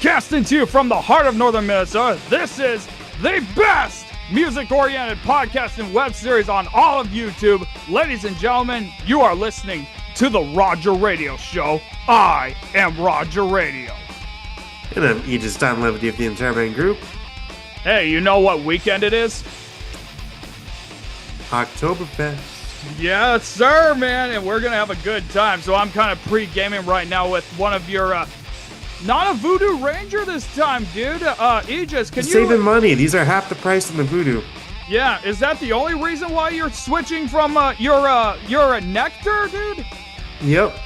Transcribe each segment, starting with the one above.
Broadcasting to you from the heart of northern Minnesota, this is the best music-oriented podcast and web series on all of YouTube. Ladies and gentlemen, you are listening to the Roger Radio Show. I am Roger Radio. And I'm Aegis Levity of the entire main group. Hey, you know what weekend it is? Oktoberfest. Yes, sir, man, and we're going to have a good time. So I'm kind of pre-gaming right now with one of your, not a Voodoo Ranger this time, dude. Aegis, can you... Saving money. These are half the price of the Voodoo. Yeah, is that the only reason why you're switching from your Nectar, dude? Yep.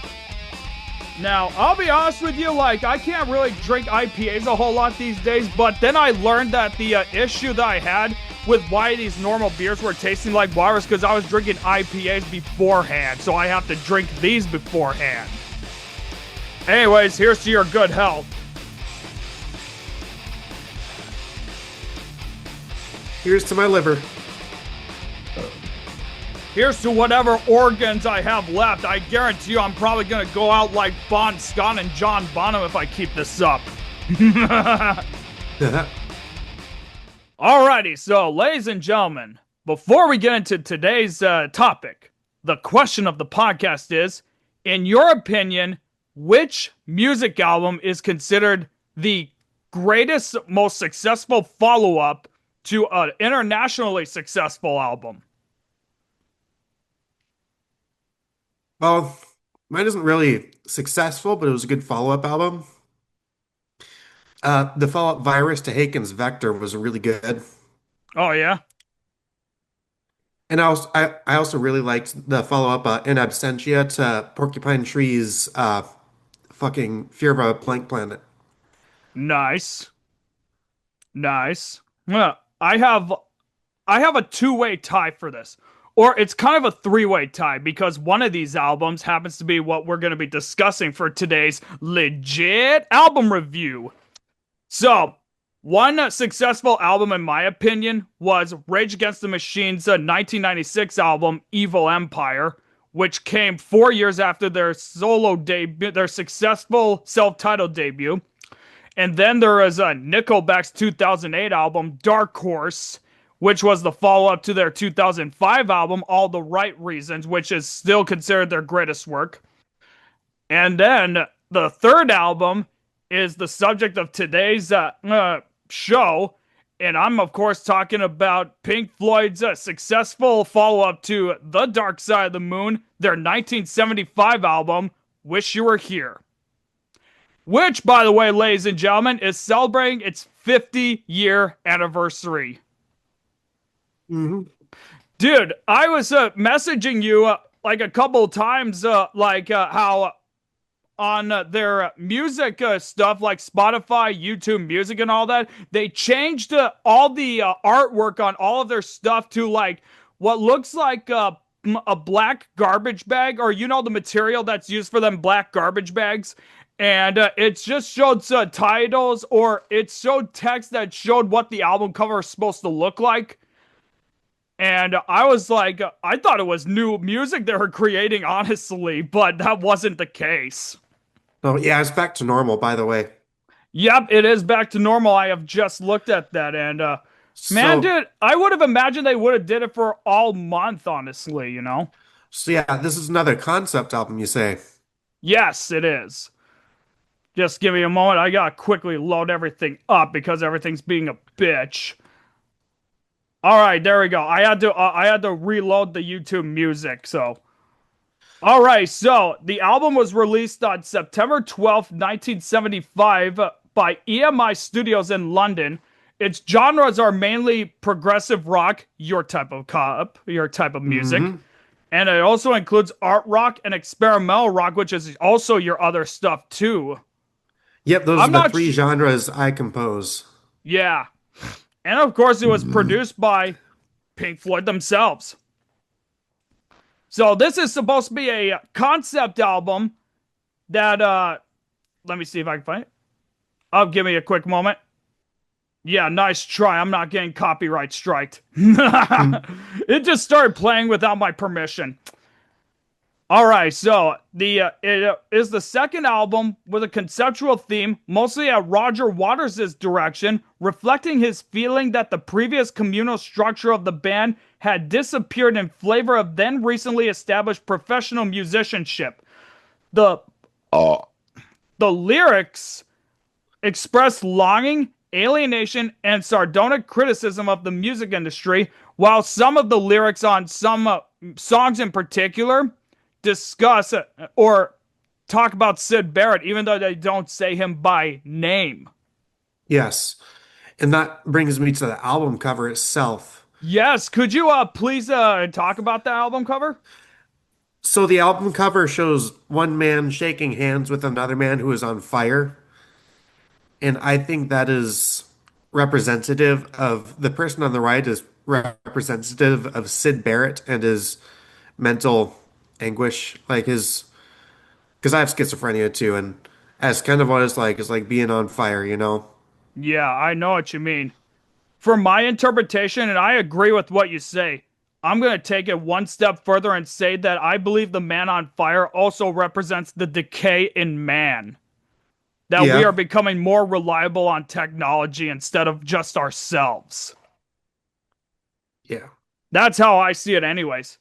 Now, I'll be honest with you, like, I can't really drink IPAs a whole lot these days, but then I learned that the issue that I had with why these normal beers were tasting like water is because I was drinking IPAs beforehand, so I have to drink these beforehand. Anyways, here's to your good health. Here's to my liver. Here's to whatever organs I have left. I guarantee you I'm probably going to go out like Bon Scott and John Bonham if I keep this up. Alrighty, so ladies and gentlemen, before we get into today's topic, the question of the podcast is, in your opinion, which music album is considered the greatest, most successful follow-up to an internationally successful album? Well, mine isn't really successful, but it was a good follow-up album. The follow-up Virus to Haken's Vector was really good. Oh, yeah? And I also really liked the follow-up In Absentia to Porcupine Tree's fucking Fear of a Blank Planet. Nice. Nice. Well, I have a two-way tie for this. Or it's kind of a three-way tie because one of these albums happens to be what we're going to be discussing for today's legit album review. So, one successful album, in my opinion, was Rage Against the Machine's 1996 album, Evil Empire, which came 4 years after their solo debut, their successful self-titled debut. And then there is Nickelback's 2008 album, Dark Horse, which was the follow-up to their 2005 album, All the Right Reasons, which is still considered their greatest work. And then the third album is the subject of today's show, and I'm, of course, talking about Pink Floyd's successful follow-up to The Dark Side of the Moon, their 1975 album, Wish You Were Here. Which, by the way, ladies and gentlemen, is celebrating its 50-year anniversary. Mm-hmm. Dude, I was messaging you like a couple times, how on their music stuff, like Spotify, YouTube Music, and all that, they changed all the artwork on all of their stuff to like what looks like a black garbage bag, or you know the material that's used for them black garbage bags. And it just showed titles, or it showed text that showed what the album cover is supposed to look like. And I was like, I thought it was new music they were creating, honestly, but that wasn't the case. Oh, yeah, it's back to normal, by the way. Yep, it is back to normal. I have just looked at that, and man, dude, I would have imagined they would have did it for all month, honestly, you know? So yeah, this is another concept album, you say? Yes, it is. Just give me a moment. I gotta quickly load everything up because everything's being a bitch. All right, there we go. I had to reload the YouTube Music, so. All right, so the album was released on September 12th, 1975 by EMI Studios in London. Its genres are mainly progressive rock, your type of music. Mm-hmm. And it also includes art rock and experimental rock, which is also your other stuff too. Yep, those are the three genres I compose. Yeah. And of course, it was produced by Pink Floyd themselves. So this is supposed to be a concept album that, let me see if I can find it. Oh, give me a quick moment. Yeah, nice try. I'm not getting copyright striked. It just started playing without my permission. All right, so it is the second album with a conceptual theme, mostly at Roger Waters' direction, reflecting his feeling that the previous communal structure of the band had disappeared in favor of then recently established professional musicianship. The the lyrics express longing, alienation, and sardonic criticism of the music industry, while some of the lyrics on some songs in particular discuss or talk about Sid Barrett, even though they don't say him by name. Yes. And that brings me to the album cover itself. Yes, could you please talk about the album cover? So the album cover shows one man shaking hands with another man who is on fire. And I think that is representative of the person on the right is representative of Sid Barrett and his mental anguish, like his, because I have schizophrenia too, and that's kind of what it's like. It's like being on fire, you know? Yeah, I know what you mean. For my interpretation, and I agree with what you say, I'm going to take it one step further and say that I believe the man on fire also represents the decay in man. That we Yeah, are becoming more reliable on technology instead of just ourselves. yeah. That's how I see it, anyways.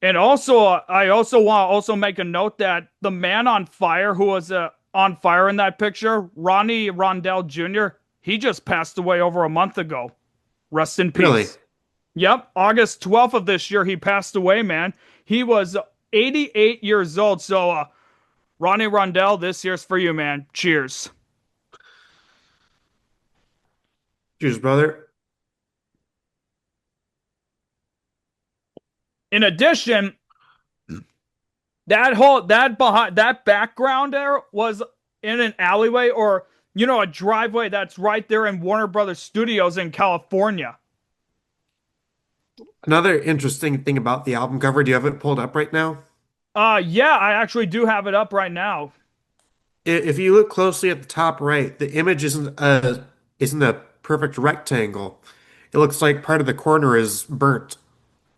And also, I also want to also make a note that the man on fire who was on fire in that picture, Ronnie Rondell Jr., he just passed away over a month ago. Rest in Really. peace. Yep, August 12th of this year, he passed away, man. He was 88 years old. So, Ronnie Rondell, this year's for you, man. Cheers. Cheers, brother. In addition, that background there was in an alleyway or a driveway that's right there in Warner Brothers Studios in California. Another interesting thing about the album cover, do you have it pulled up right now? Yeah, I actually do have it up right now. If you look closely at the top right, the image isn't a perfect rectangle. It looks like part of the corner is burnt.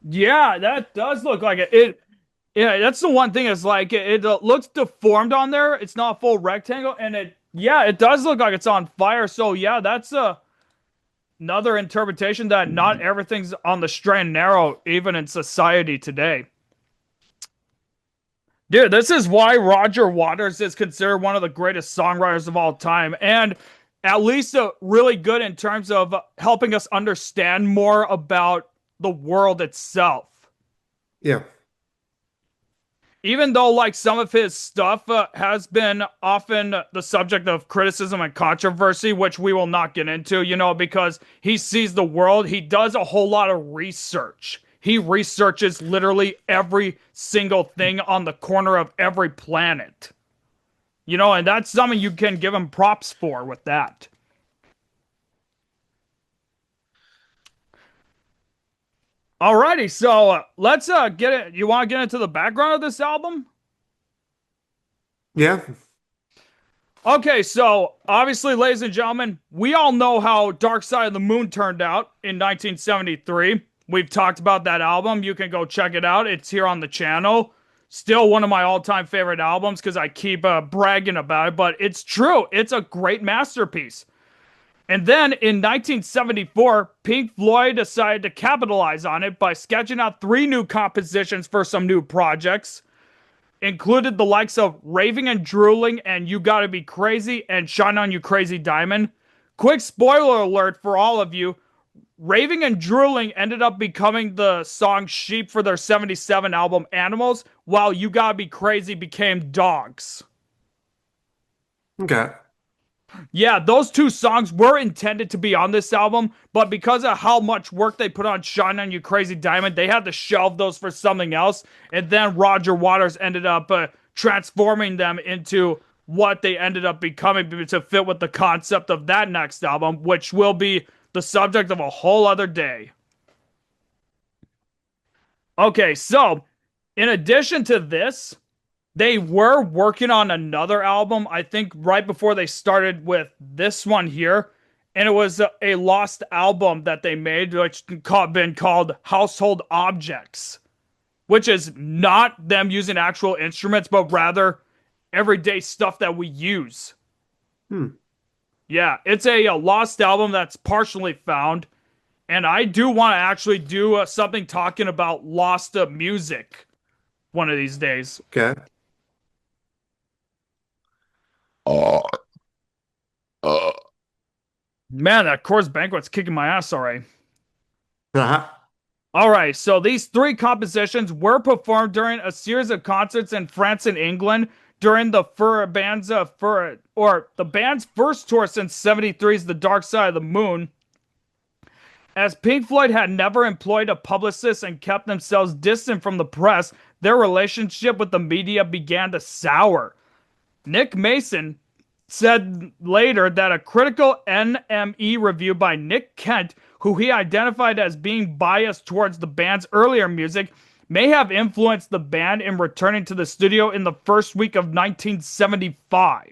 Yeah, that does look like it. Yeah, that's the one thing is like it looks deformed on there. It's not a full rectangle, and it does look like it's on fire. So yeah, that's another interpretation that not everything's on the straight and narrow, even in society today. Dude, this is why Roger Waters is considered one of the greatest songwriters of all time, and at least really good in terms of helping us understand more about the world itself. Yeah. Even though, like, some of his stuff has been often the subject of criticism and controversy, which we will not get into, because he sees the world, he does a whole lot of research. He researches literally every single thing on the corner of every planet. And that's something you can give him props for with that. Alrighty, so let's get it. You want to get into the background of this album? Yeah. Okay, so obviously, ladies and gentlemen, we all know how Dark Side of the Moon turned out in 1973. We've talked about that album. You can go check it out. It's here on the channel. Still one of my all-time favorite albums because I keep bragging about it, but it's true. It's a great masterpiece. And then in 1974, Pink Floyd decided to capitalize on it by sketching out 3 new compositions for some new projects. Included the likes of Raving and Drooling and You Gotta Be Crazy and Shine On You Crazy Diamond. Quick spoiler alert for all of you. Raving and Drooling ended up becoming the song Sheep for their 77 album Animals, while You Gotta Be Crazy became Dogs. Okay. Yeah, those 2 songs were intended to be on this album, but because of how much work they put on Shine On You Crazy Diamond, they had to shelve those for something else. And then Roger Waters ended up transforming them into what they ended up becoming to fit with the concept of that next album, which will be the subject of a whole other day. Okay, so in addition to this, they were working on another album, I think right before they started with this one here. And it was a lost album that they made, which been called Household Objects. which is not them using actual instruments, but rather everyday stuff that we use. Hmm. Yeah, it's a lost album that's partially found, and I do want to actually do something talking about lost music one of these days. Okay. Oh. Man, that Coors Banquet's kicking my ass already. Uh-huh. All right, so these three compositions were performed during a series of concerts in France and England during the the band's first tour since '73's The Dark Side of the Moon. As Pink Floyd had never employed a publicist and kept themselves distant from the press, their relationship with the media began to sour. Nick Mason said later that a critical NME review by Nick Kent, who he identified as being biased towards the band's earlier music, may have influenced the band in returning to the studio in the first week of 1975.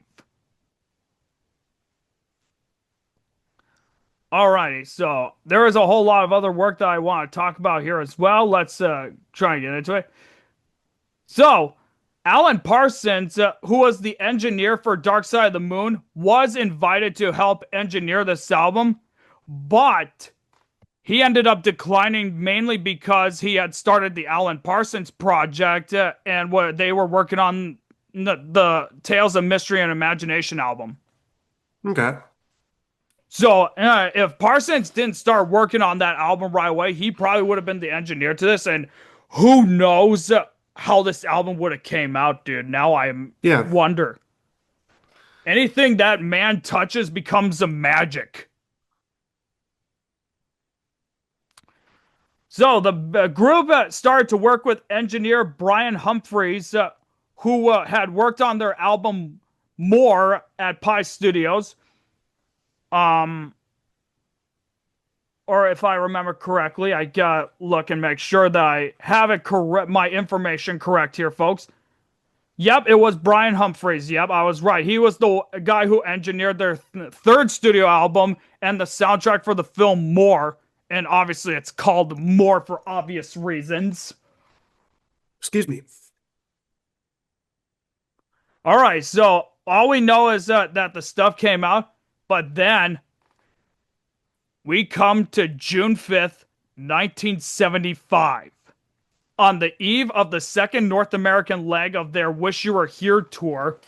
Alrighty, so there is a whole lot of other work that I want to talk about here as well. Let's try and get into it. So, Alan Parsons, who was the engineer for Dark Side of the Moon, was invited to help engineer this album, but he ended up declining mainly because he had started the Alan Parsons project and what they were working on the Tales of Mystery and Imagination album. Okay. So if Parsons didn't start working on that album right away, he probably would have been the engineer to this, and who knows how this album would have came out, dude. Now I Yeah. wonder. Anything that man touches becomes a magic. So the group started to work with engineer Brian Humphreys, who had worked on their album More at Pi Studios. Or if I remember correctly, I gotta look and make sure that I have it correct, my information correct here, folks. Yep, it was Brian Humphreys. Yep, I was right. He was the guy who engineered their third studio album and the soundtrack for the film More. And obviously, it's called More for obvious reasons. Excuse me. All right, so all we know is that the stuff came out, but then we come to June 5th, 1975. On the eve of the second North American leg of their Wish You Were Here tour,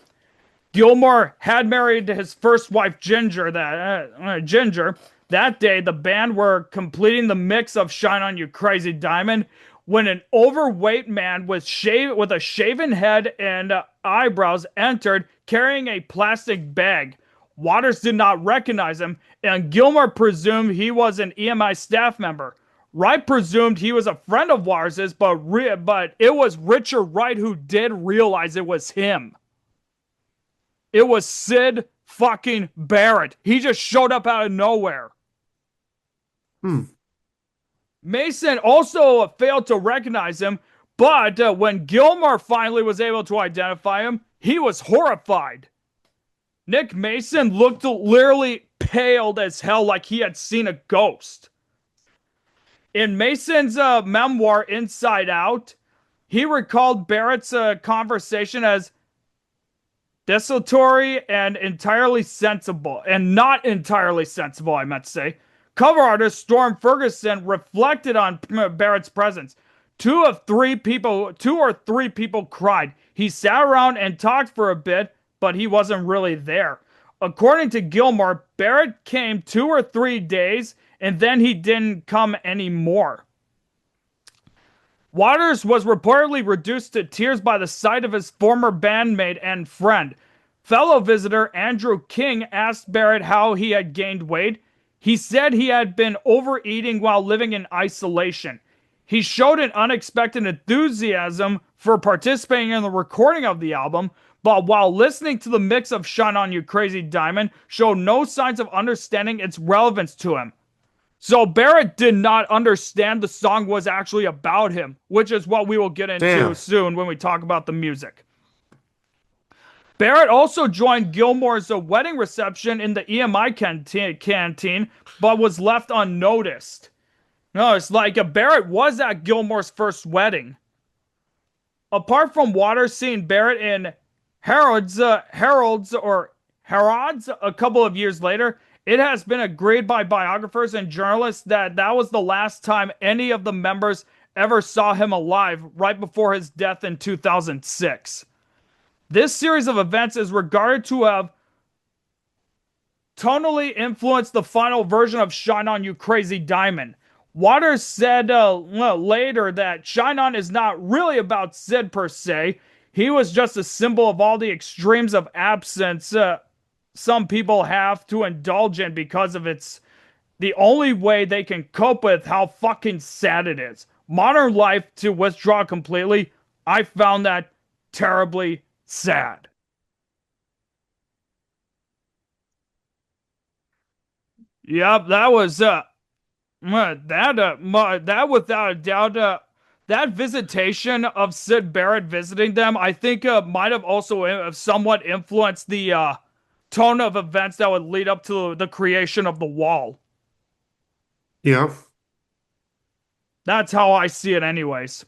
Gilmour had married his first wife, Ginger. That day, the band were completing the mix of Shine On You Crazy Diamond when an overweight man with a shaven head and eyebrows entered carrying a plastic bag. Waters did not recognize him, and Gilmour presumed he was an EMI staff member. Wright presumed he was a friend of Waters's, but it was Richard Wright who did realize it was him. It was Sid fucking Barrett. He just showed up out of nowhere. Mason also failed to recognize him, but when Gilmour finally was able to identify him, he was horrified. Nick Mason looked literally paled as hell, like he had seen a ghost. In Mason's memoir, Inside Out, he recalled Barrett's conversation as desultory and entirely sensible, and not entirely sensible, I meant to say. Cover artist Storm Ferguson reflected on Barrett's presence. Two or three people cried. He sat around and talked for a bit, but he wasn't really there. According to Gilmour, Barrett came 2 or 3 days, and then he didn't come anymore. Waters was reportedly reduced to tears by the sight of his former bandmate and friend. Fellow visitor Andrew King asked Barrett how he had gained weight. He said he had been overeating while living in isolation. He showed an unexpected enthusiasm for participating in the recording of the album, but while listening to the mix of Shine On You Crazy Diamond, showed no signs of understanding its relevance to him. So Barrett did not understand the song was actually about him, which is what we will get into soon when we talk about the music. Barrett also joined Gilmour's wedding reception in the EMI canteen, but was left unnoticed. No, it's like Barrett was at Gilmour's first wedding. apart from Waters seeing Barrett in Herald's a couple of years later, it has been agreed by biographers and journalists that that was the last time any of the members ever saw him alive right before his death in 2006. This series of events is regarded to have tonally influenced the final version of Shine On You Crazy Diamond. Waters said later that Shine On is not really about Sid per se. He was just a symbol of all the extremes of absence some people have to indulge in because of it's the only way they can cope with how fucking sad it is. Modern life to withdraw completely, I found that terribly sad. Yep, that was that without a doubt that visitation of Sid Barrett visiting them, I think might have also somewhat influenced the tone of events that would lead up to the creation of the wall. Yeah. That's how I see it, anyways.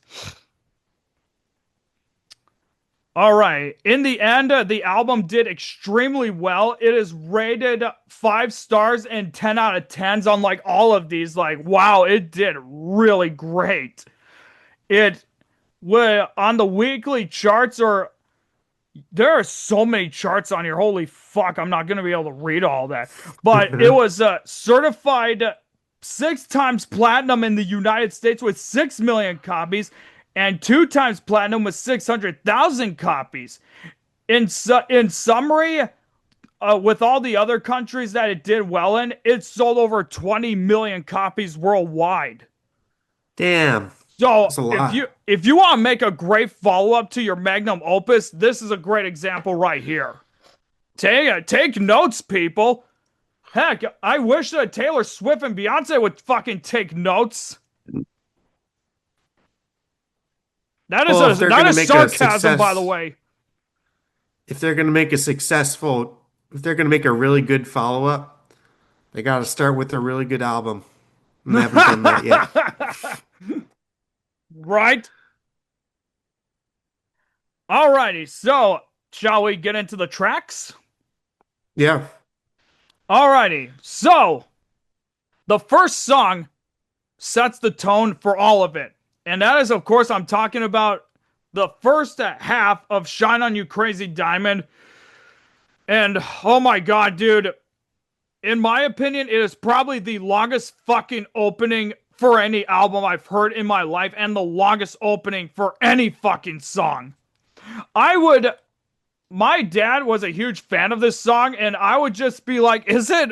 All right. In the end, the album did extremely well. It is rated 5 stars and 10 out of 10s on like all of these. Like, wow, it did really great. It on the weekly charts, or there are so many charts on here. Holy fuck, I'm not gonna be able to read all that. But it was certified 6 times platinum in the United States with 6 million copies, and 2 times platinum with 600,000 copies. In summary, with all the other countries that it did well in, it sold over 20 million copies worldwide. Damn. So That's a lot. if you want to make a great follow up to your magnum opus, this is a great example right here. Take notes, people. Heck, I wish that Taylor Swift and Beyonce would fucking take notes. Well, if they're That gonna is make a sarcasm, by the success, way. if they're gonna make a successful, if they're gonna make a really good follow-up, they gotta start with a really good album. And they haven't done that yet. Right? Alrighty, so shall we get into the tracks? Yeah. Alrighty, so the first song sets the tone for all of it. And that is, of course, I'm talking about the first half of Shine On You Crazy Diamond. And oh my god, dude, in my opinion, it is probably the longest fucking opening for any album I've heard in my life, and the longest opening for any fucking song. I would My dad was a huge fan of this song, and I would just be like, can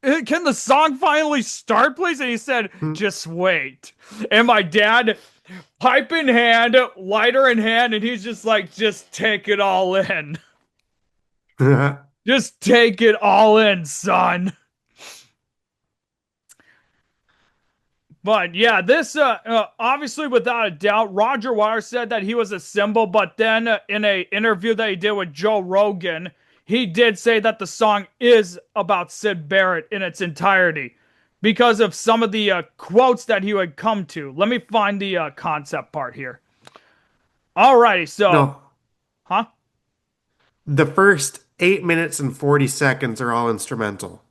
the song finally start, please? And he said, just wait. And my dad, pipe in hand, lighter in hand, and he's just like, just take it all in. Just take it all in, son. But yeah, this obviously without a doubt, Roger Waters said that he was a symbol, but then in a interview that he did with Joe Rogan, he did say that the song is about Sid Barrett in its entirety because of some of the quotes that he would come to. Let me find the concept part here. Alrighty, so, No, huh? the first 8 minutes and 40 seconds are all instrumental.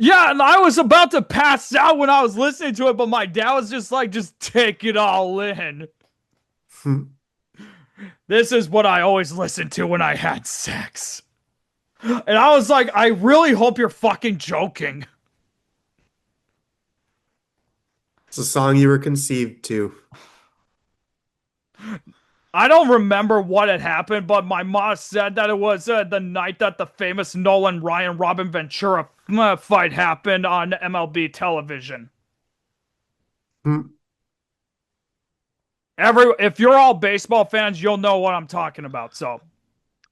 Yeah, and I was about to pass out when I was listening to it, but my dad was just like, just take it all in. This is what I always listened to when I had sex. And I was like, I really hope you're fucking joking. It's a song you were conceived to. I don't remember what had happened, but my mom said that it was the night that the famous Nolan Ryan Robin Ventura fight happened on MLB television. If you're all baseball fans, you'll know what I'm talking about. So,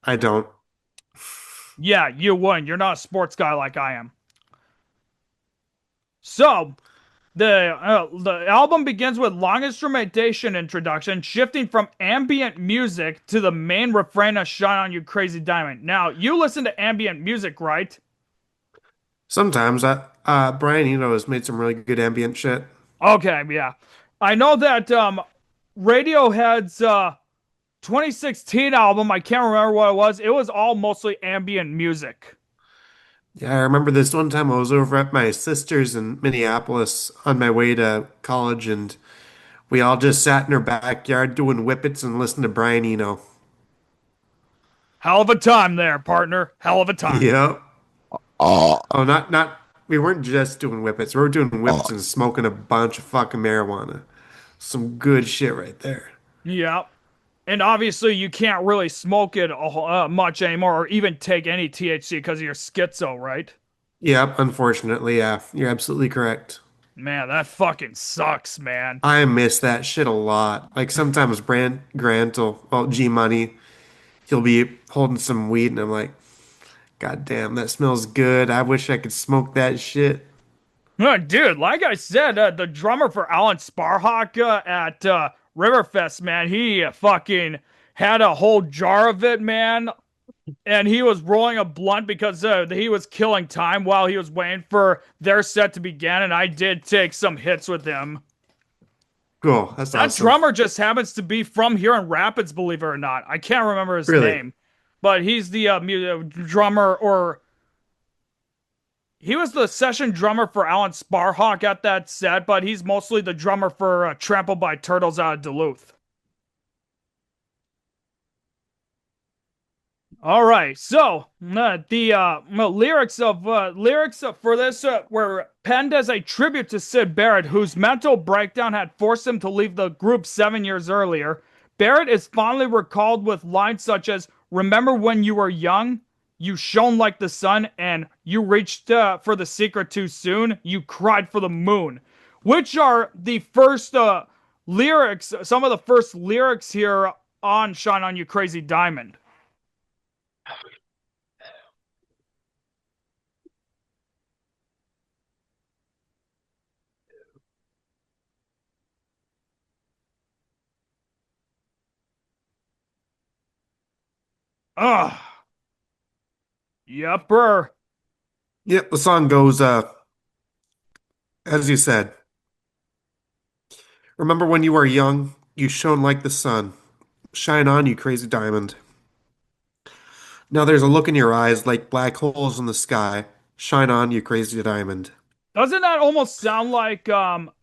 I don't. yeah, you wouldn't. You're not a sports guy like I am. So, the album begins with long instrumentation introduction, shifting from ambient music to the main refrain of "Shine On You Crazy Diamond." Now, you listen to ambient music, right? Sometimes Brian Eno has made some really good ambient shit. Okay, yeah. I know that Radiohead's 2016 album. I can't remember what it was. It was all mostly ambient music. Yeah, I remember this one time I was over at my sister's in Minneapolis on my way to college, and we all just sat in her backyard doing whippets and listened to Brian Eno. Hell of a time there, partner. Hell of a time. Yep. Oh, Oh, we weren't just doing whippets. We were doing whippets and smoking a bunch of fucking marijuana. Some good shit right there. Yeah. And obviously, you can't really smoke it much anymore or even take any THC because you're schizo, right? Yep, unfortunately, yeah, you're absolutely correct. Man, that fucking sucks, man. I miss that shit a lot. Like sometimes Grant will, well, G Money, he'll be holding some weed, and I'm like, God damn, that smells good. I wish I could smoke that shit. Dude, like I said, the drummer for Alan Sparhawk at Riverfest, man, he fucking had a whole jar of it, man. And he was rolling a blunt because he was killing time while he was waiting for their set to begin. And I did take some hits with him. Cool, that's That awesome. drummer just happens to be from here in Rapids, believe it or not. I can't remember his Really? name, but he's the drummer, or he was the session drummer for Alan Sparhawk at that set, but he's mostly the drummer for Trampled by Turtles out of Duluth. All right, so the lyrics for this were penned as a tribute to Sid Barrett, whose mental breakdown had forced him to leave the group 7 years earlier. Barrett is fondly recalled with lines such as "Remember when you were young, you shone like the sun, and you reached for the secret too soon. You cried for the moon," which are the first lyrics, some of the first lyrics here on "Shine on You Crazy Diamond." Ugh. Yepper. Yep, the song goes, as you said, remember when you were young, you shone like the sun. Shine on, you crazy diamond. Now there's a look in your eyes like black holes in the sky. Shine on, you crazy diamond. Doesn't that almost sound like the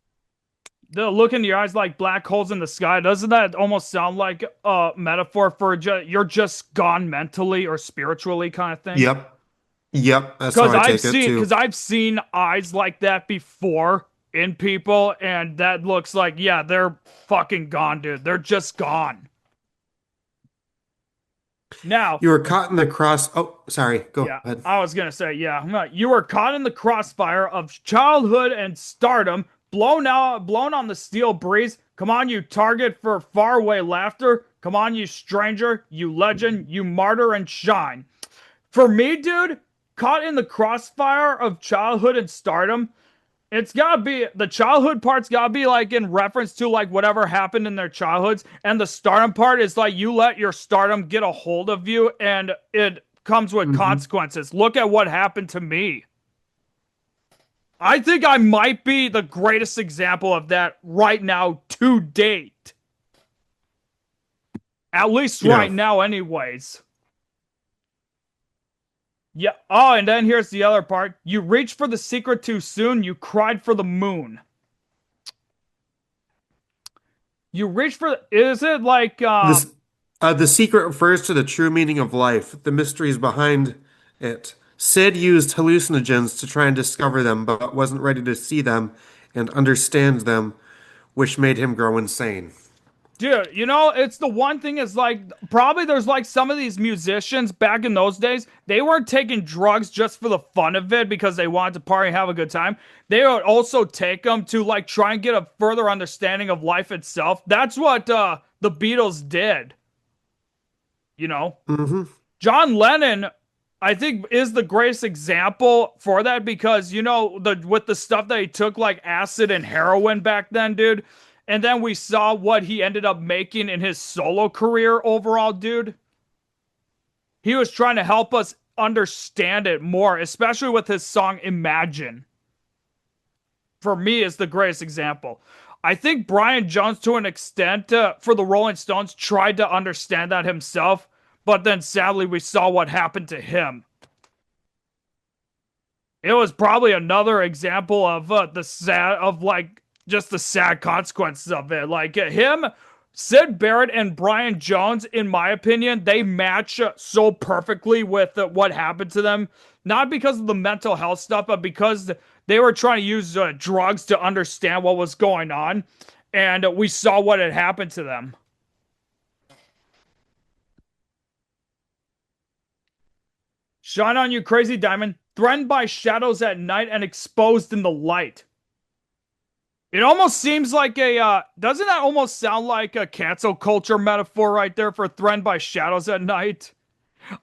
look in your eyes like black holes in the sky? Doesn't that almost sound like a metaphor for you're just gone mentally or spiritually kind of thing? Yep. Yep, that's how I take it too. Because I've seen eyes like that before in people, and that looks like, yeah, they're fucking gone, dude. They're just gone. Now, You were caught in the cross. Oh, sorry. Go yeah, ahead. I was gonna say, yeah. You were caught in the crossfire of childhood and stardom, blown on the steel breeze. Come on, you target for faraway laughter. Come on, you stranger, you legend, you martyr and shine. For me, dude, caught in the crossfire of childhood and stardom, it's gotta be the childhood part's gotta be like in reference to like whatever happened in their childhoods, and the stardom part is like you let your stardom get a hold of you, and it comes with Hmm. consequences. Look at what happened to me. I think I might be the greatest example of that right now to date. At least Yeah. right now, anyways. Yeah. Oh, and then here's the other part. You reached for the secret too soon. You cried for the moon. You reach for. Is it like This the secret refers to the true meaning of life, the mysteries behind it. Sid used hallucinogens to try and discover them, but wasn't ready to see them and understand them, which made him grow insane. Dude, you know, it's the one thing is like probably there's like some of these musicians back in those days, they weren't taking drugs just for the fun of it because they wanted to party and have a good time. They would also take them to like try and get a further understanding of life itself. That's what the Beatles did, you know. Hmm. John Lennon, I think, is the greatest example for that because you know the with the stuff that he took like acid and heroin back then, dude. And then we saw what he ended up making in his solo career overall, dude. He was trying to help us understand it more, especially with his song Imagine. For me, is the greatest example. I think Brian Jones, to an extent, for the Rolling Stones, tried to understand that himself, but then sadly we saw what happened to him. It was probably another example of the sad, of like just the sad consequences of it. Like him, Sid Barrett, and Brian Jones, in my opinion, they match so perfectly with what happened to them. Not because of the mental health stuff, but because they were trying to use drugs to understand what was going on. And we saw what had happened to them. Shine on you, crazy diamond. Threatened by shadows at night and exposed in the light. It almost seems like doesn't that almost sound like a cancel culture metaphor right there for threatened by shadows at night?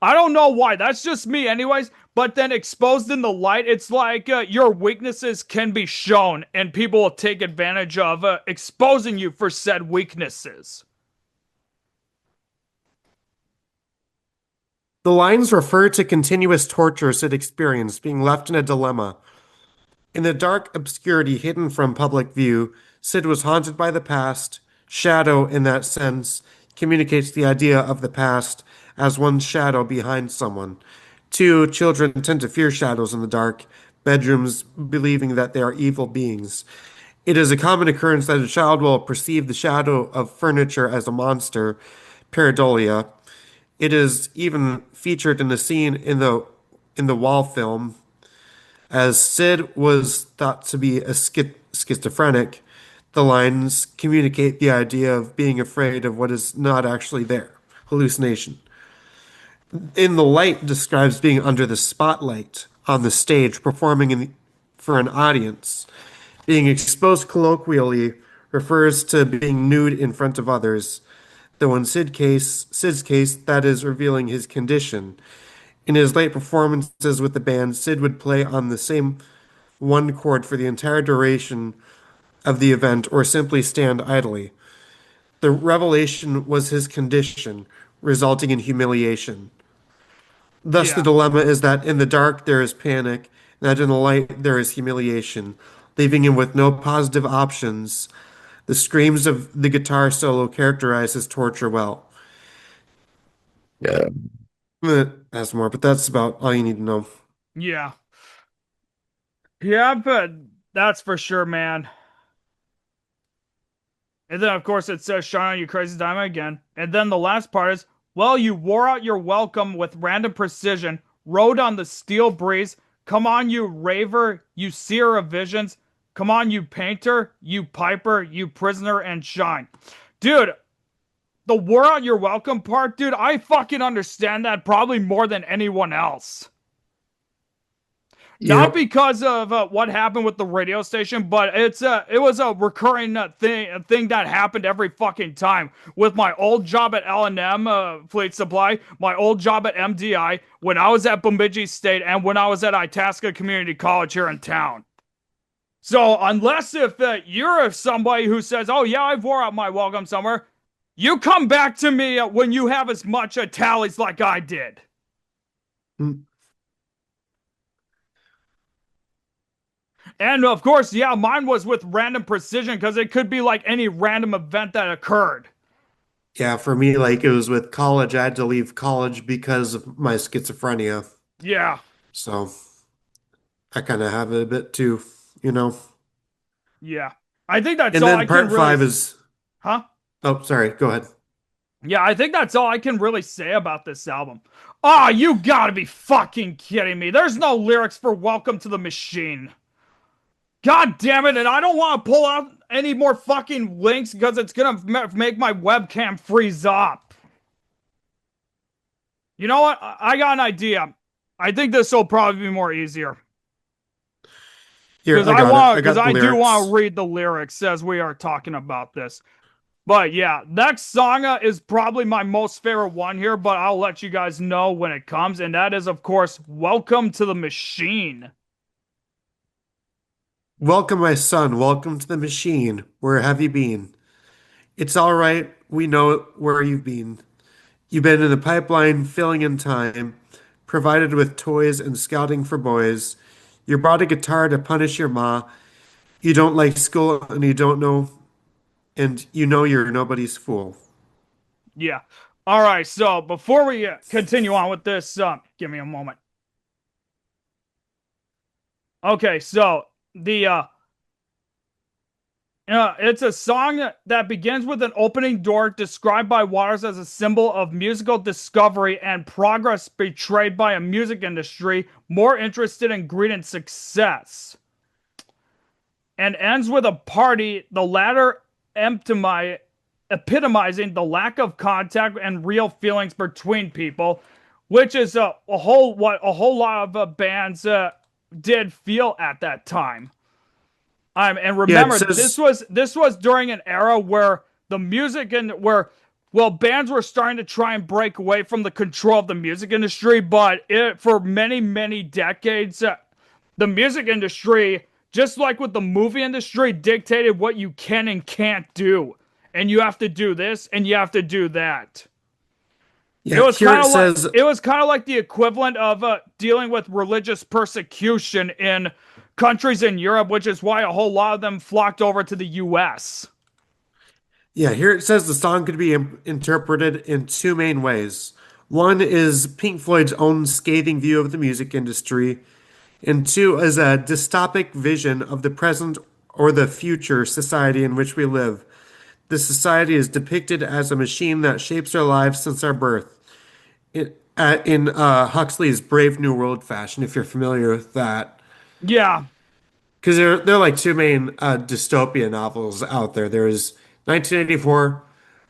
I don't know why. That's just me, anyways. But then exposed in the light, it's like your weaknesses can be shown and people will take advantage of exposing you for said weaknesses. The lines refer to continuous torture Sid experienced, being left in a dilemma. In the dark obscurity hidden from public view, Sid was haunted by the past. Shadow, in that sense, communicates the idea of the past as one's shadow behind someone. Two, children tend to fear shadows in the dark, bedrooms believing that they are evil beings. It is a common occurrence that a child will perceive the shadow of furniture as a monster, pareidolia. It is even featured in the scene in the wall film, as Sid was thought to be a schizophrenic. The lines communicate the idea of being afraid of what is not actually there, hallucination. In the light describes being under the spotlight on the stage, performing for an audience. Being exposed colloquially refers to being nude in front of others, though in Sid's case, that is revealing his condition. In his late performances with the band, Sid would play on the same one chord for the entire duration of the event or simply stand idly. The revelation was his condition, resulting in humiliation. Thus, the Yeah. dilemma is that in the dark there is panic, and that in the light there is humiliation, leaving him with no positive options. The screams of the guitar solo characterize his torture well. Yeah. That's more, but that's about all you need to know. Yeah. Yeah, but that's for sure, man. And then, of course, it says, shine on you crazy diamond again. And then the last part is, well, you wore out your welcome with random precision, rode on the steel breeze. Come on, you raver, you seer of visions. Come on, you painter, you piper, you prisoner, and shine. Dude, the wore out your welcome part, dude, I fucking understand that probably more than anyone else. Not Yep. because of what happened with the radio station, but it was a recurring thing that happened every fucking time. With my old job at L&M Fleet Supply, my old job at MDI, when I was at Bemidji State, and when I was at Itasca Community College here in town. So unless if you're somebody who says, "Oh yeah, I wore out my welcome somewhere," you come back to me when you have as much tallies like I did. Mm. And of course, yeah, mine was with random precision because it could be like any random event that occurred. Yeah, for me, like it was with college, I had to leave college because of my schizophrenia. Yeah, So I kind of have it a bit too, you know. yeah. I think that's And all then I can part really. five is, Huh? oh, sorry, go ahead. Yeah, I think that's all I can really say about this album. Ah, oh, you gotta be fucking kidding me. There's no lyrics for Welcome to the Machine. God damn it, and I don't want to pull out any more fucking links because it's gonna make my webcam freeze up. You know what? I got an idea. I think this will probably be more easier. Here, I got it. I Because got the I do want to lyrics. read the lyrics as we are talking about this. But yeah, next song is probably my most favorite one here, but I'll let you guys know when it comes. And that is, of course, Welcome to the Machine. Welcome, my son. Welcome to the machine. Where have you been? It's all right. We know where you've been. You've been in the pipeline, filling in time, provided with toys and scouting for boys. You brought a guitar to punish your ma. You don't like school and you don't know. and you know you're nobody's fool. Yeah. All right. So before we continue on with this, give me a moment. Okay. So the it's a song that begins with an opening door described by Waters as a symbol of musical discovery and progress betrayed by a music industry more interested in greed and success. And ends with a party, the latter epitomizing the lack of contact and real feelings between people, which is a whole what a whole lot of bands did feel at that time. And Yeah, it remember, says, this was during an era where the music and where well bands were starting to try and break away from the control of the music industry, but for many decades, the music industry, just like with the movie industry, dictated what you can and can't do, and you have to do this and you have to do that. yeah, here it says, It was kind of like the equivalent of dealing with religious persecution in countries in Europe, which is why a whole lot of them flocked over to the U.S. yeah, here it says the song could be interpreted in two main ways. One is Pink Floyd's own scathing view of the music industry, and two is a dystopic vision of the present or the future society in which we live. This society is depicted as a machine that shapes our lives since our birth. In Huxley's Brave New World fashion, if you're familiar with that. Yeah. Because there are like two main dystopia novels out there. There's 1984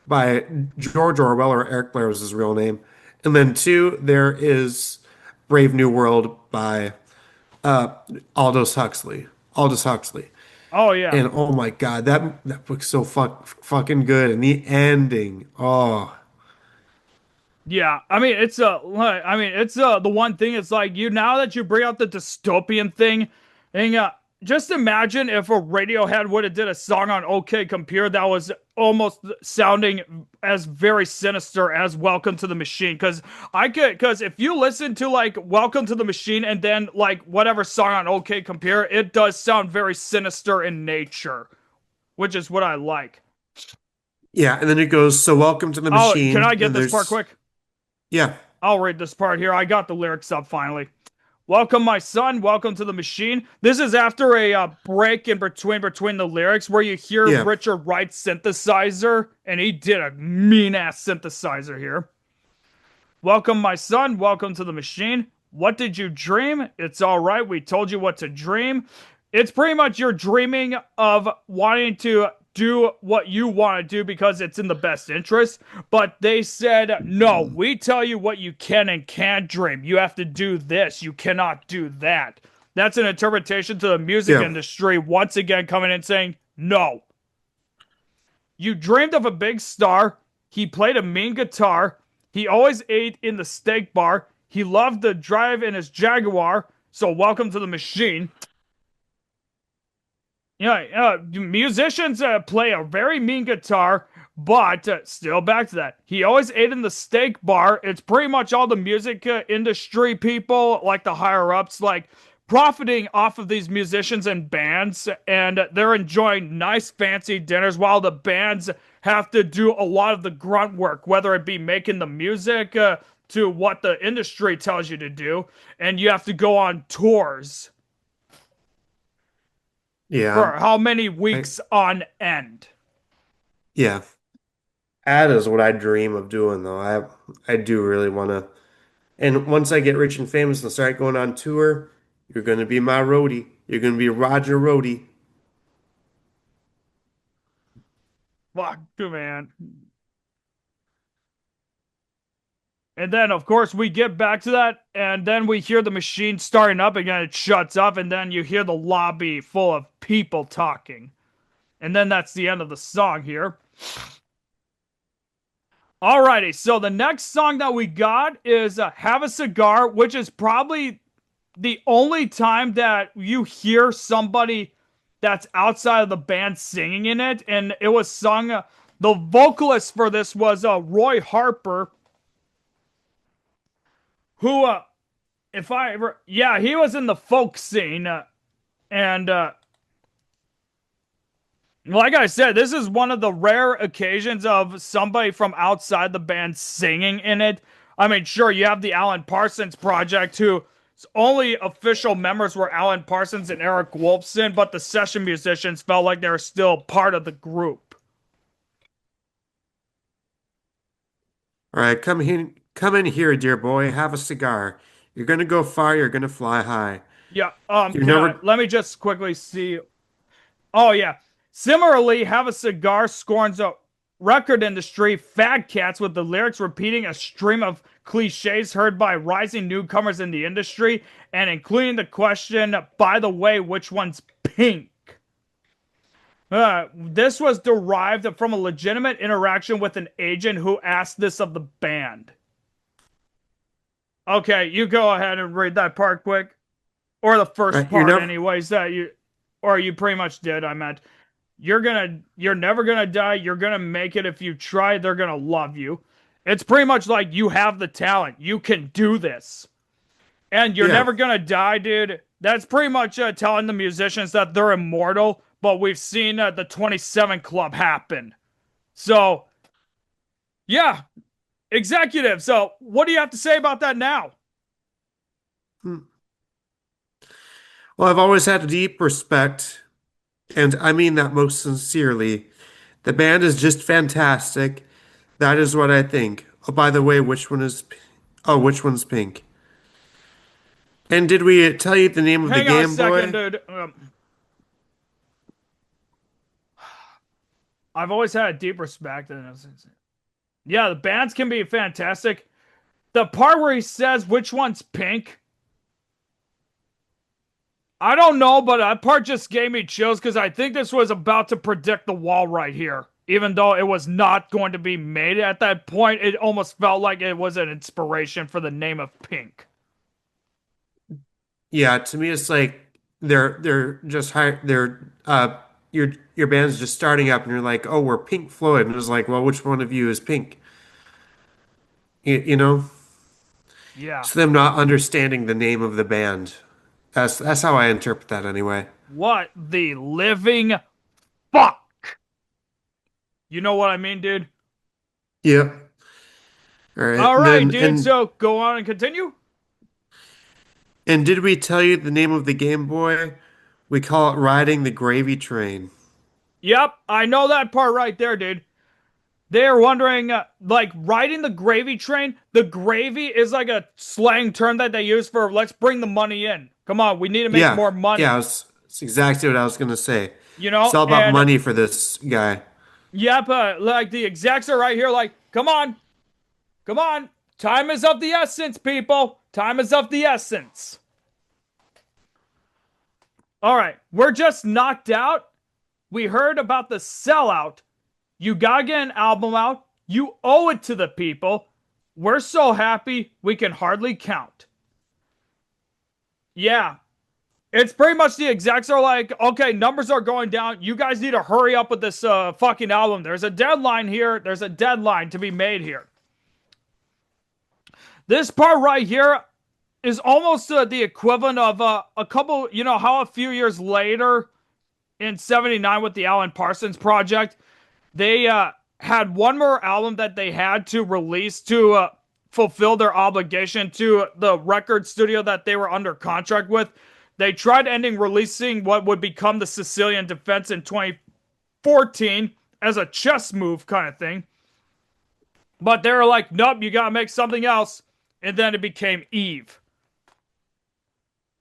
by George Orwell, or Eric Blair was his real name, and then two there is Brave New World by Aldous Huxley. Aldous Huxley. Oh yeah. And oh my God, that book's so fucking good. And the ending, oh Yeah, I mean it's the one thing. It's like you now that you bring out the dystopian thing, and just imagine if a Radiohead would have did a song on OK Computer that was almost sounding as very sinister as Welcome to the Machine. Because if you listen to like Welcome to the Machine and then like whatever song on OK Computer, it does sound very sinister in nature, which is what I like. yeah. And then it goes, so welcome to the Oh, can I machine. get And this part there's quick? yeah, I'll read this part here. I got the lyrics up finally. Welcome, my son. Welcome to the machine. This is after a break in between the lyrics where you hear yeah. Richard Wright's synthesizer, and he did a mean ass synthesizer here. Welcome, my son. Welcome to the machine. What did you dream? It's all right. We told you what to dream. It's pretty much you're dreaming of wanting to do what you want to do because it's in the best interest. But they said, no, we tell you what you can and can't dream. You have to do this. You cannot do that. That's an interpretation to the music Yeah. industry once again coming in saying, no, you dreamed of a big star. He played a mean guitar. He always ate in the steak bar. He loved to drive in his Jaguar. So welcome to the machine. Yeah, musicians play a very mean guitar, but still back to that. He always ate in the steak bar. It's pretty much all the music industry people, like the higher ups, like profiting off of these musicians and bands, and they're enjoying nice fancy dinners while the bands have to do a lot of the grunt work, whether it be making the music to what the industry tells you to do, and you have to go on tours Yeah. for how many I, weeks on end. yeah. That is what I dream of doing though. I do really want to. And once I get rich and famous and start going on tour, you're going to be my roadie. You're going to be Roger Roadie. Fuck, man. And then, of course, we get back to that, and then we hear the machine starting up again. It shuts up, and then you hear the lobby full of people talking. And then that's the end of the song here. Alrighty, so the next song that we got is Have a Cigar, which is probably the only time that you hear somebody that's outside of the band singing in it. And it was sung, the vocalist for this was Roy Harper, who, if I ever, yeah, he was in the folk scene. And Like I said, this is one of the rare occasions of somebody from outside the band singing in it. I mean, sure, you have the Alan Parsons Project, whose only official members were Alan Parsons and Eric Wolfson, but the session musicians felt like they were still part of the group. All right, come in here, dear boy. Have a cigar. You're gonna go far. You're gonna fly high. Yeah, You're can I never let me just quickly see. Oh yeah. Similarly, Have a Cigar scorns the record industry fad cats with the lyrics repeating a stream of cliches heard by rising newcomers in the industry and including the question, by the way, which one's pink? This was derived from a legitimate interaction with an agent who asked this of the band. Okay, you go ahead and read that part quick. Or the first right. You're part, never anyways, or you pretty much did, I meant. You're never gonna die. You're gonna make it if you try. They're gonna love you. It's pretty much like you have the talent. You can do this. And you're yeah. never gonna die, dude. That's pretty much telling the musicians that they're immortal, but we've seen the 27 Club happen. So, yeah, executive. So, what do you have to say about that now? Hmm. Well, I've always had a deep respect, and I mean that most sincerely. The band is just fantastic. That is what I think. Oh, by the way, which one's pink? And did we tell you the name of the Hang on a Game second, Boy? dude. I've always had a deep respect. Yeah, the bands can be fantastic. The part where he says which one's pink, I don't know, but that part just gave me chills because I think this was about to predict the wall right here. Even though it was not going to be made at that point, it almost felt like it was an inspiration for the name of Pink. Yeah, to me it's like they're just high they're your band's just starting up and you're like, "Oh, we're Pink Floyd." And it's like, "Well, which one of you is pink?" You know? Yeah. It's them not understanding the name of the band. That's how I interpret that anyway. What the living fuck? You know what I mean, dude? Yep. All right. All And right, then dude. So go on and continue. did we tell you the name of the Game Boy? We call it Riding the Gravy Train. Yep, I know that part right there, dude. They're wondering, like, riding the gravy train. The gravy is like a slang term that they use for let's bring the money in. Come on, we need to make Yeah. more Yeah, money, it's exactly what I was gonna say. you It's know? all about And money for this guy. yep, like the execs are right here, like, come on. Time is of the essence, people. Time is of the essence. All right, we're just knocked out. We heard about the sellout. You gotta get an album out. You owe it to the people. We're so happy we can hardly count. Yeah, it's pretty much the execs are like, okay, numbers are going down. You guys need to hurry up with this fucking album. There's a deadline here. There's a deadline to be made here. This part right here is almost the equivalent of a couple, you know, how a few years later in 79 with the Alan Parsons Project, they had one more album that they had to release to fulfill their obligation to the record studio that they were under contract with. They tried ending releasing what would become the Sicilian Defense in 2014 as a chess move kind of thing. But they were like, nope, you gotta make something else. And then it became Eve.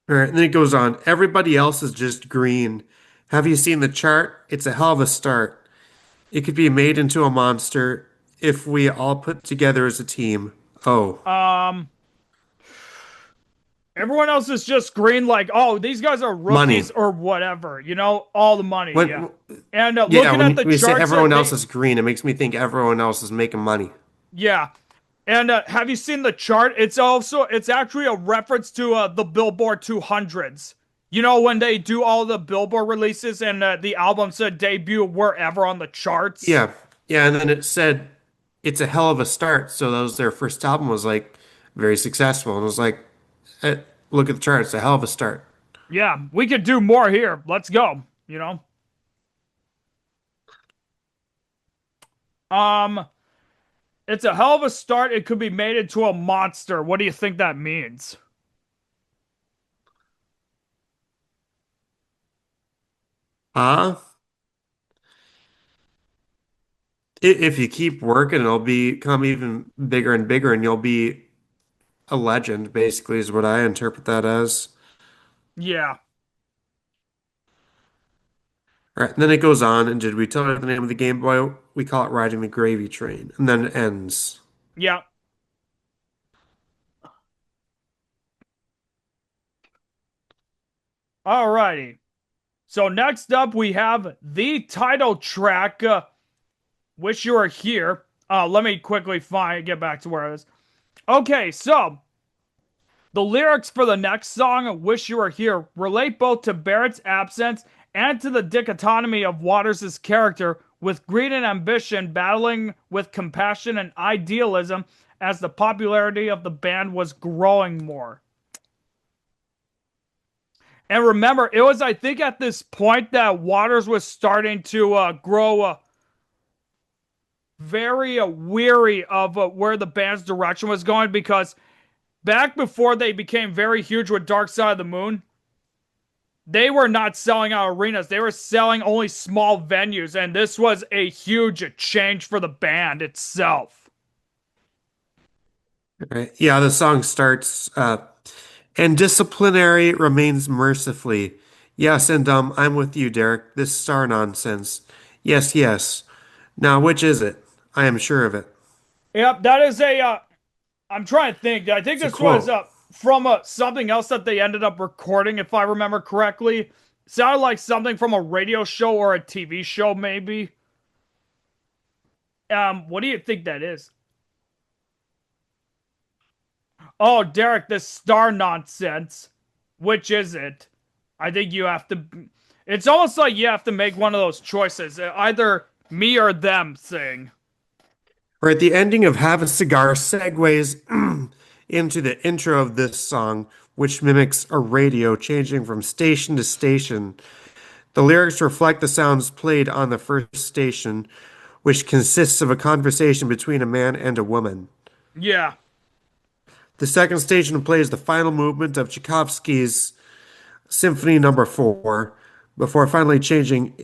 All right, and then it goes on. Everybody else is just green. Have you seen the chart? It's a hell of a start. It could be made into a monster if we all put together as a team. Oh, Um, Everyone else is just green, like, oh, these guys are money. rookies or whatever, you know, all the money, yeah. When And yeah, looking at when the we say charts, everyone else they, is green, it makes me think everyone else is making money. yeah. And have you seen the chart? It's actually a reference to the Billboard 200s. You know, when they do all the Billboard releases and the albums debut wherever on the charts? Yeah, yeah, and then it said it's a hell of a start. So that was their first album was like very successful, and it was like, eh, look at the chart, it's a hell of a start. Yeah, we could do more here. Let's go, you know? Um, it's a hell of a start. It could be made into a monster. What do you think that means? Uh, if you keep working, it'll become even bigger and bigger, and you'll be a legend, basically, is what I interpret that as. Yeah, All right, and then it goes on, and did we tell her the name of the Game Boy? We call it Riding the Gravy Train, and then it ends. yeah. Alrighty. So next up we have the title track. Wish You Were Here. Let me quickly get back to where it is. Okay, so the lyrics for the next song, Wish You Were Here, relate both to Barrett's absence and to the dichotomy of Waters' character, with greed and ambition battling with compassion and idealism as the popularity of the band was growing more. And remember, it was, I think, at this point that Waters was starting to grow very weary of where the band's direction was going, because back before they became very huge with Dark Side of the Moon, they were not selling out arenas. They were selling only small venues, and this was a huge change for the band itself. Right. Yeah, the song starts, and disciplinary remains mercifully. Yes, and I'm with you, Derek. This star nonsense. Yes, yes. Now, which is it? I am sure of it. Yep, that is a. I'm trying to think. I think It's a this was quote. from something else that they ended up recording, if I remember correctly. Sounded like something from a radio show or a TV show, maybe. What do you think that is? Oh, Derek, this star nonsense. Which is it? I think you have to. It's almost like you have to make one of those choices. Either me or them sing. Right, the ending of Have a Cigar segues into the intro of this song, which mimics a radio changing from station to station. The lyrics reflect the sounds played on the first station, which consists of a conversation between a man and a woman. Yeah, The second station plays the final movement of Tchaikovsky's Symphony Number 4, before finally changing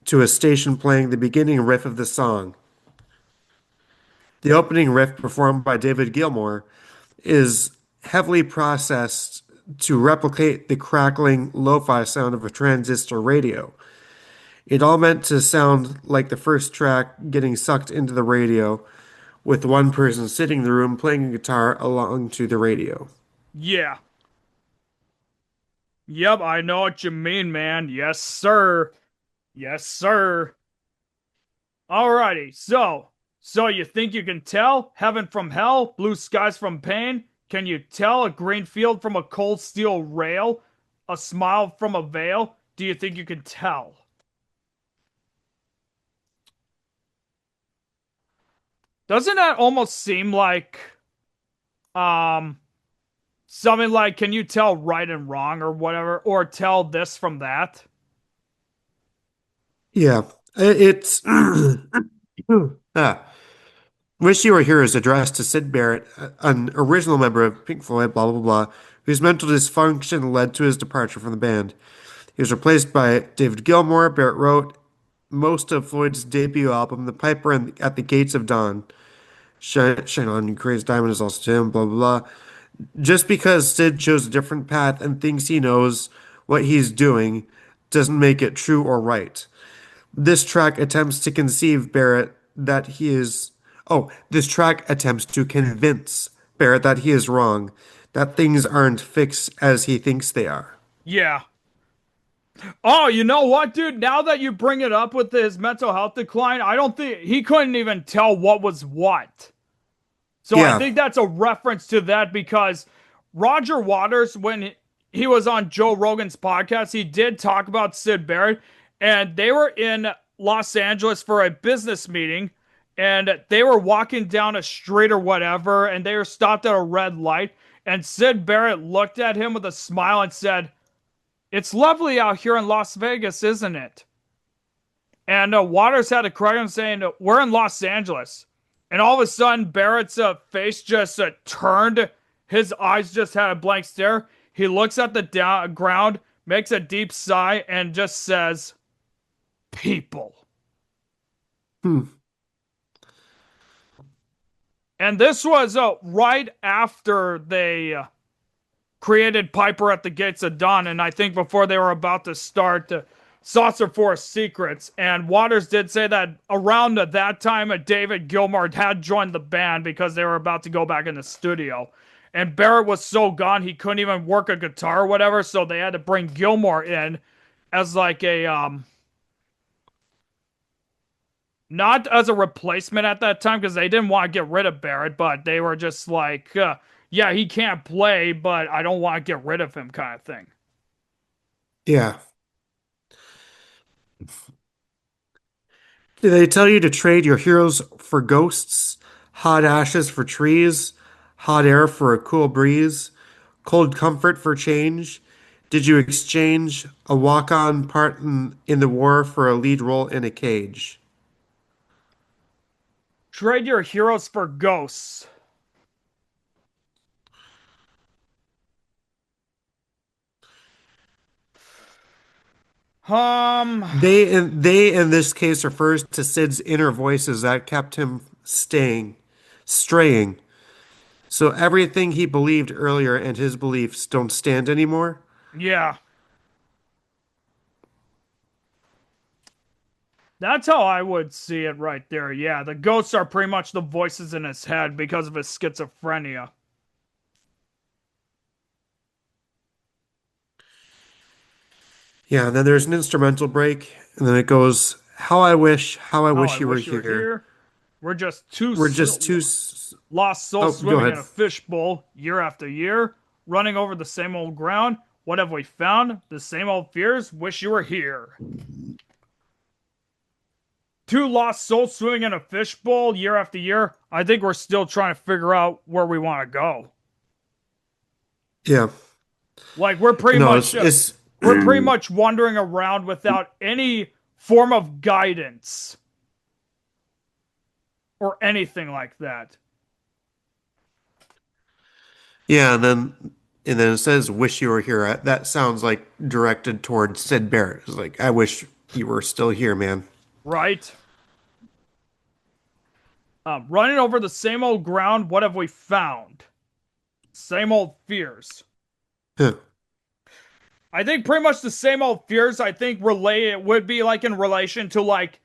to a station playing the beginning riff of the song. The opening riff, performed by David Gilmour, is heavily processed to replicate the crackling lo-fi sound of a transistor radio. It all meant to sound like the first track getting sucked into the radio, with one person sitting in the room playing a guitar along to the radio. yeah. Yep, I know what you mean, man. Yes, sir. Yes, sir. Alrighty, so you think you can tell heaven from hell, blue skies from pain? Can you tell a green field from a cold steel rail? A smile from a veil? Do you think you can tell? Doesn't that almost seem like um something like, can you tell right and wrong or whatever, or tell this from that? Yeah, it's ah. Wish You Were Here is addressed to Sid Barrett, an original member of Pink Floyd, blah blah blah, whose mental dysfunction led to his departure from the band. He was replaced by David Gilmour. Barrett wrote most of Floyd's debut album, The Piper and at the Gates of Dawn. Shine On You Crazy Diamond is also to him, blah blah blah. Just because Sid chose a different path and thinks he knows what he's doing doesn't make it true or right. This track attempts to conceive Barrett that he is. Oh, this track attempts to convince Barrett that he is wrong, that things aren't fixed as he thinks they are. Yeah. Oh, you know what, dude? Now that you bring it up with his mental health decline, I don't think he couldn't even tell what was what. So I Yeah, think that's a reference to that, because Roger Waters, when he was on Joe Rogan's podcast, he did talk about Sid Barrett, and they were in Los Angeles for a business meeting, and they were walking down a street or whatever, and they were stopped at a red light, and Sid Barrett looked at him with a smile and said, "It's lovely out here in Las Vegas, isn't it?" And Waters had to correct him saying, "We're in Los Angeles." And all of a sudden, Barrett's face just turned. His eyes just had a blank stare. He looks at the ground, makes a deep sigh, and just says, "People." Hmm. And this was right after they created Piper at the Gates of Dawn, and I think before they were about to start Saucer Force Secrets. And Waters did say that around that time, David Gilmour had joined the band because they were about to go back in the studio. And Barrett was so gone he couldn't even work a guitar or whatever, so they had to bring Gilmour in as like a not as a replacement at that time because they didn't want to get rid of Barrett, but they were just like, yeah, he can't play, but I don't want to get rid of him, kind of thing. Yeah. Do they tell you to trade your heroes for ghosts, hot ashes for trees, hot air for a cool breeze, cold comfort for change? Did you exchange a walk-on part in the war for a lead role in a cage? Trade your heroes for ghosts. Um, They in this case refers to Sid's inner voices that kept him straying. So everything he believed earlier and his beliefs don't stand anymore. yeah, that's how I would see it right there. Yeah, the ghosts are pretty much the voices in his head because of his schizophrenia. Yeah, and then there's an instrumental break, and then it goes, how I How I wish you were wish you were here. here. We're just two We're just too. lost souls Oh, go swimming ahead. in a fishbowl year after year, running over the same old ground. What have we found? The same old fears. Wish you were here. Two lost souls swimming in a fishbowl year after year. I think we're still trying to figure out where we want to go. Yeah. Like No, it's we're pretty much wandering around without any form of guidance or anything like that. yeah, and then it says "Wish you were here." That sounds like directed towards Sid Barrett. It's like, I wish you were still here, man. Right? Running over the same old ground. What have we found? Same old fears. Huh. I think pretty much the same old fears. I think relate it would be like in relation to like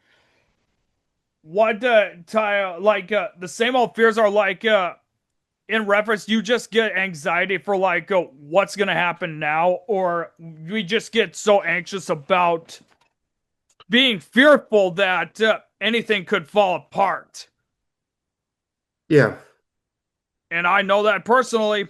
what the same old fears are like in reference. You just get anxiety for like what's gonna happen now, or we just get so anxious about being fearful that anything could fall apart. Yeah. And I know that personally.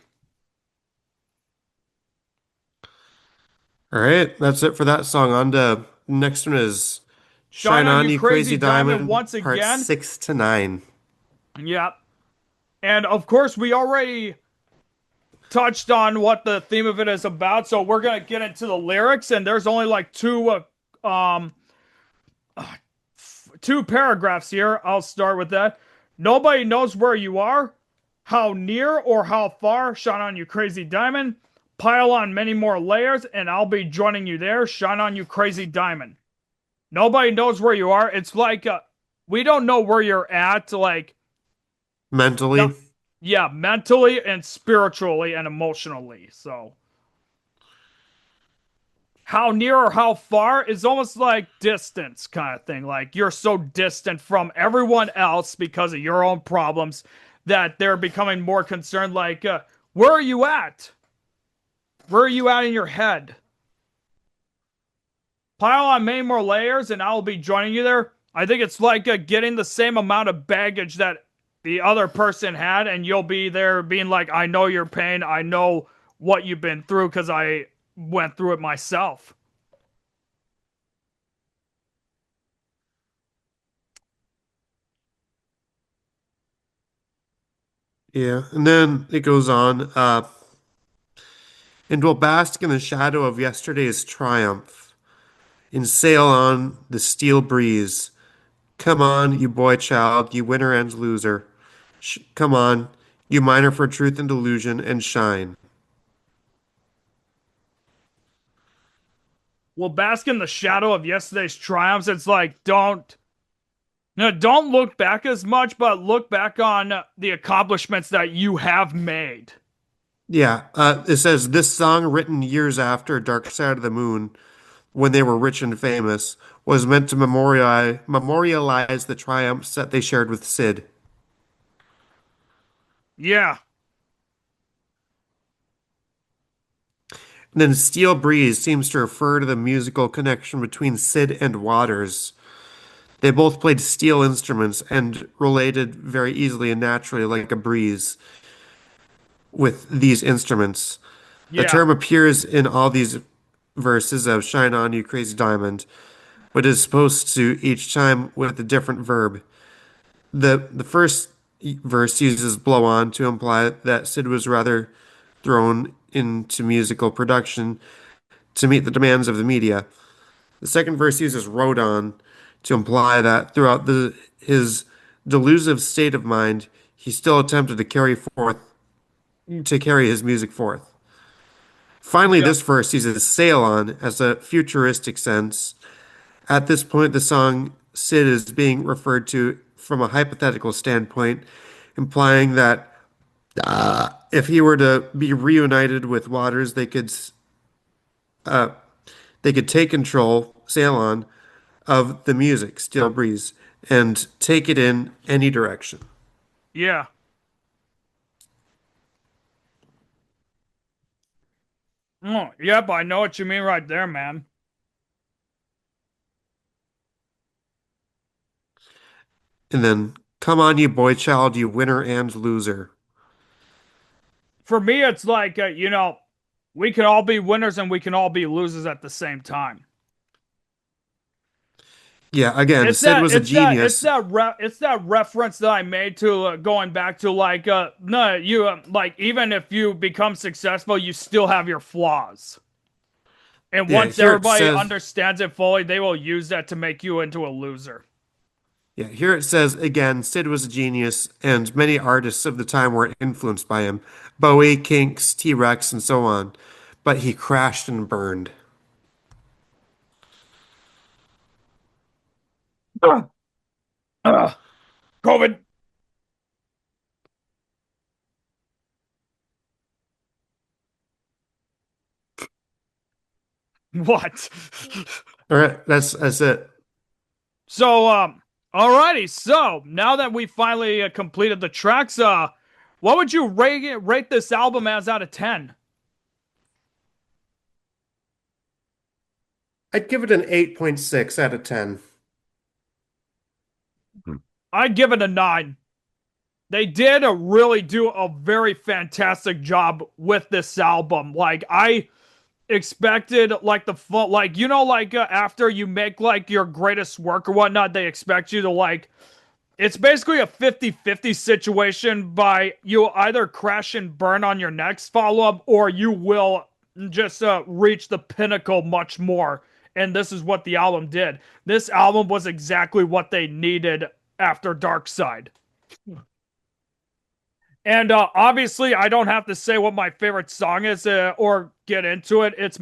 All right, that's it for that song. On to next one is Shine "Shine on On You You Crazy Crazy Diamond Diamond," once part again. 6 to 9. Yeah. And of course, we already touched on what the theme of it is about, so we're gonna get into the lyrics. And there's only like um two paragraphs here. I'll start with that. Nobody knows where you are, how near or how far. Shine on you, crazy diamond. Pile on many more layers, and I'll be joining you there. Shine on you, crazy diamond. Nobody knows where you are. It's like we don't know where you're at. Like, no, Mentally. yeah, mentally and spiritually and emotionally. So how near or how far is almost like distance kind of thing. Like you're so distant from everyone else because of your own problems that they're becoming more concerned. Like, where are you at? Where are you at in your head? Pile on many more layers and I'll be joining you there. I think it's like getting the same amount of baggage that the other person had, and you'll be there being like, I know your pain. I know what you've been through because I went through it myself. Yeah. And then it goes on, and will bask in the shadow of yesterday's triumph. and sail on the steel breeze. Come on, you boy child, you winner and loser. Come on, you miner for truth and delusion, and shine. Well, bask in the shadow of yesterday's triumphs. It's like don't look back as much, but look back on the accomplishments that you have made. Yeah, it says this song, written years after Dark Side of the Moon, when they were rich and famous, was meant to memorialize the triumphs that they shared with Sid. Yeah, And then Steel Breeze seems to refer to the musical connection between Sid and Waters. They both played steel instruments and related very easily and naturally like a breeze with these instruments. The yeah, term appears in all these verses of Shine On You Crazy Diamond, but is supposed to each time with a different verb. The first verse uses blow on to imply that Sid was rather thrown into musical production to meet the demands of the media. The second verse uses rode on to imply that throughout his delusive state of mind, he still attempted to carry his music forth. Finally, yep, this verse uses sail on as a futuristic sense. At this point, the song Sid is being referred to from a hypothetical standpoint, implying that if he were to be reunited with Waters, they could take control, sail on, of the music, Steel Breeze, and take it in any direction. yeah. Yep, I know what you mean right there, man. And then, come on, you boy child, you winner and loser. For me, it's like we can all be winners and we can all be losers at the same time. Yeah, again, It's Sid that was a it's that it's genius. that it's that reference that I made to going back to like no you like even if you become successful, you still have your flaws. And Yeah, once here it everybody says, understands it fully, they will use that to make you into a loser. yeah, here it says again, Sid was a genius, and many artists of the time were influenced by him. Bowie, Kinks, T-Rex, and so on. But he crashed and burned. Ugh, ugh, COVID. What? All right, that's it. So, alrighty. So now that we finally completed the tracks, what would you rate this album as out of 10? I'd give it an 8.6 out of 10. I'd give it a 9. They did really do a very fantastic job with this album. Like I expected like like like after you make like your greatest work or whatnot, they expect you to like it's basically a 50-50 situation by you either crash and burn on your next follow-up or you will just reach the pinnacle much more. And this is what the album did. This album was exactly what they needed after Dark Side. And obviously, I don't have to say what my favorite song is or get into it. It's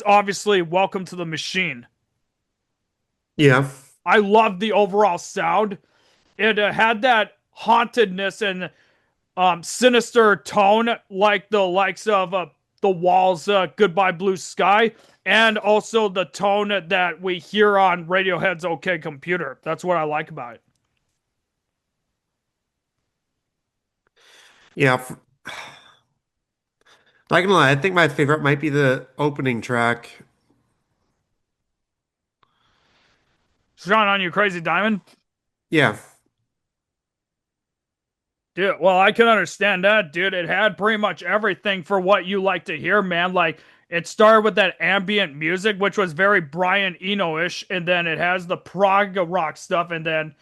obviously Welcome to the Machine. Yeah. I love the overall sound. It had that hauntedness and sinister tone, like the likes of the Walls' "Goodbye Blue Sky," and also the tone that we hear on Radiohead's "OK Computer." That's what I like about it. Yeah. Not gonna lie, I think my favorite might be the opening track. Shine on you, Crazy Diamond. Yeah. Dude, well, I can understand that, dude. It had pretty much everything for what you like to hear, man. Like, it started with that ambient music, which was very Brian Eno-ish, and then it has the prog rock stuff, and then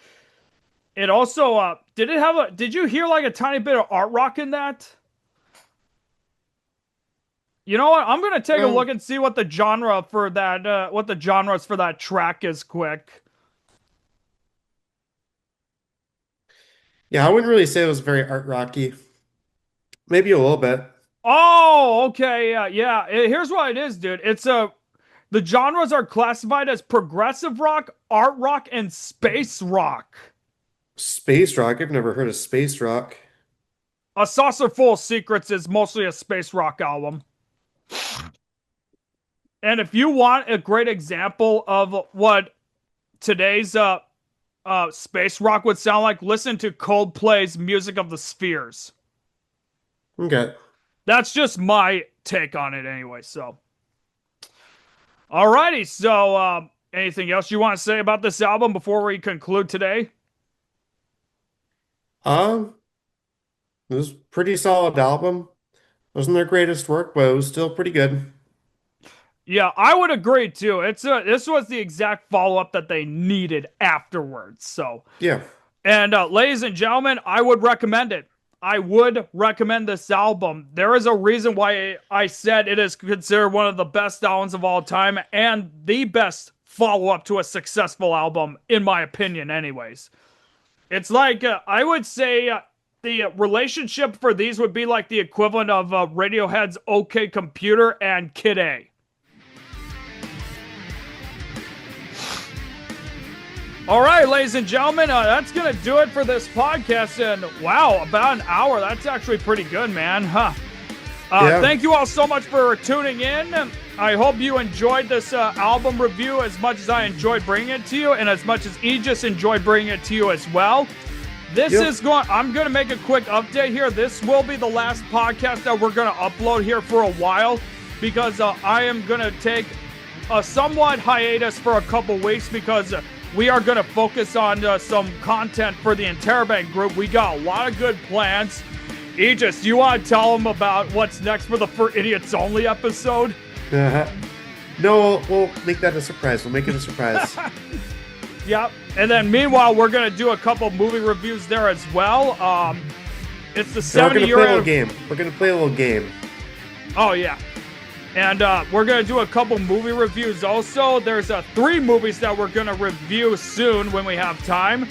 it also did you hear like a tiny bit of art rock in that? You know what? I'm gonna take a Well, look and see what the genre for that, what the genres for that track is quick. yeah, I wouldn't really say it was very art rocky. Maybe a little bit. Oh, okay, yeah, yeah. Here's what it is, dude. The genres are classified as progressive rock, art rock, and space rock. Space rock. I've never heard of space rock. A Saucer Full of Secrets is mostly a space rock album. And if you want a great example of what today's space rock would sound like, listen to Coldplay's Music of the Spheres. Okay. That's just my take on it anyway. So, alrighty. So, anything else you want to say about this album before we conclude today? Um, it was a pretty solid album. Wasn't their greatest work, but it was still pretty good. Yeah, I would agree too. This was the exact follow up that they needed afterwards. So, Yeah. and ladies and gentlemen, I would recommend it. I would recommend this album. There is a reason why I said it is considered one of the best albums of all time and the best follow up to a successful album, in my opinion, anyways. It's like, I would say the relationship for these would be like the equivalent of Radiohead's OK Computer and Kid A. All right, ladies and gentlemen, that's going to do it for this podcast. And wow, about an hour. That's actually pretty good, man. Huh? Yeah. Thank you all so much for tuning in. I hope you enjoyed this album review as much as I enjoyed bringing it to you, and as much as Aegis enjoyed bringing it to you as well. I'm going to make a quick update here. This will be the last podcast that we're going to upload here for a while, because I am going to take a somewhat hiatus for a couple weeks, because we are going to focus on some content for the Interrobang group. We got a lot of good plans. Aegis, you want to tell them about what's next for the For Idiots Only episode? No, we'll make that a surprise. We'll make it a surprise. Yep. And then meanwhile, we're going to do a couple movie reviews there as well. It's the 70-year game. We're going to play a little game. Oh, yeah. And we're going to do a couple movie reviews also. There's 3 movies that we're going to review soon when we have time.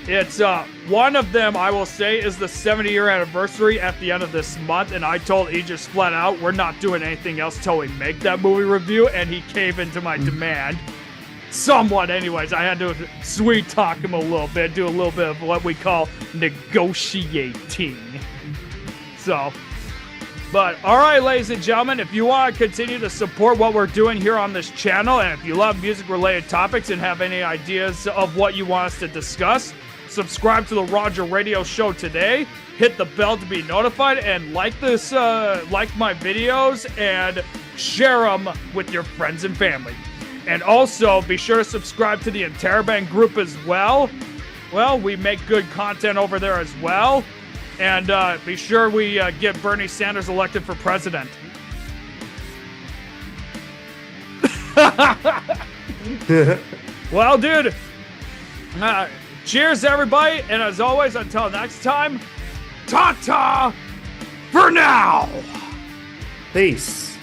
It's one of them, I will say, is the 70-year anniversary at the end of this month. And I told Aegis flat out, we're not doing anything else till we make that movie review. And he caved into my demand. Somewhat, anyways. I had to sweet talk him a little bit, do a little bit of what we call negotiating. So... But, alright, ladies and gentlemen, if you want to continue to support what we're doing here on this channel, and if you love music-related topics and have any ideas of what you want us to discuss, subscribe to the Roger Radio Show today, hit the bell to be notified, and like my videos, and share them with your friends and family. And also, be sure to subscribe to the Interrobang group as well. Well, we make good content over there as well. And be sure we get Bernie Sanders elected for president. Well, dude, cheers, everybody. And as always, until next time, ta-ta for now. Peace.